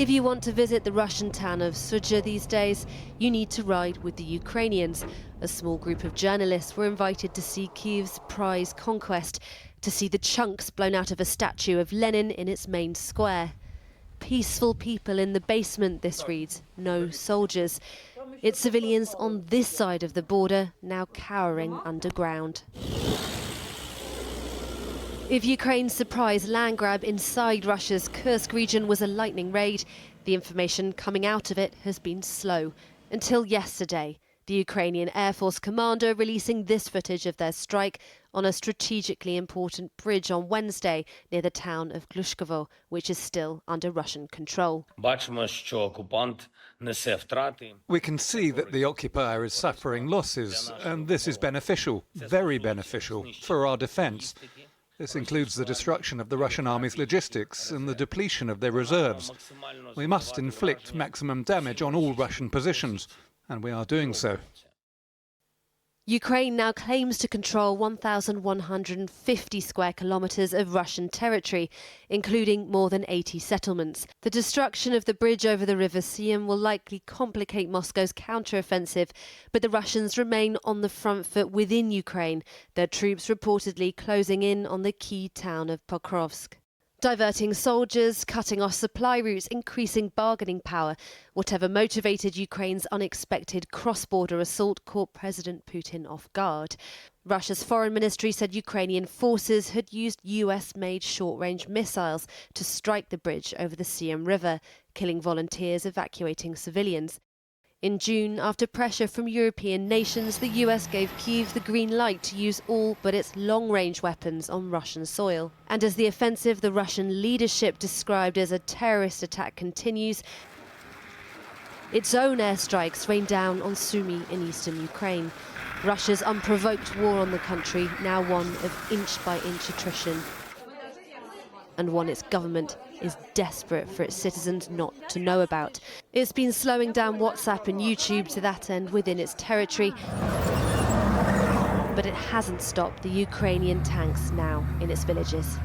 If you want to visit the Russian town of Sudzha these days, you need to ride with the Ukrainians. A small group of journalists were invited to see Kyiv's prize conquest, to see the chunks blown out of a statue of Lenin in its main square. Peaceful people in the basement, this reads, no soldiers. It's civilians on this side of the border, now cowering underground. If Ukraine's surprise land grab inside Russia's Kursk region was a lightning raid, the information coming out of it has been slow. Until yesterday, the Ukrainian Air Force commander releasing this footage of their strike on a strategically important bridge on Wednesday near the town of Glushkovo, which is still under Russian control. We can see that the occupier is suffering losses, and this is beneficial, very beneficial, for our defence. This includes the destruction of the Russian army's logistics and the depletion of their reserves. We must inflict maximum damage on all Russian positions, and we are doing so. Ukraine now claims to control 1,150 square kilometres of Russian territory, including more than 80 settlements. The destruction of the bridge over the River Siem will likely complicate Moscow's counter-offensive, but the Russians remain on the front foot within Ukraine, their troops reportedly closing in on the key town of Pokrovsk. Diverting soldiers, cutting off supply routes, increasing bargaining power. Whatever motivated Ukraine's unexpected cross-border assault caught President Putin off guard. Russia's foreign ministry said Ukrainian forces had used US-made short-range missiles to strike the bridge over the Siem River, killing volunteers evacuating civilians. In June, after pressure from European nations, the US gave Kyiv the green light to use all but its long-range weapons on Russian soil. And as the offensive the Russian leadership described as a terrorist attack continues, its own airstrikes rain down on Sumy in eastern Ukraine. Russia's unprovoked war on the country, now one of inch-by-inch attrition, and one its government is desperate for its citizens not to know about. It's been slowing down WhatsApp and YouTube to that end within its territory, but it hasn't stopped the Ukrainian tanks now in its villages.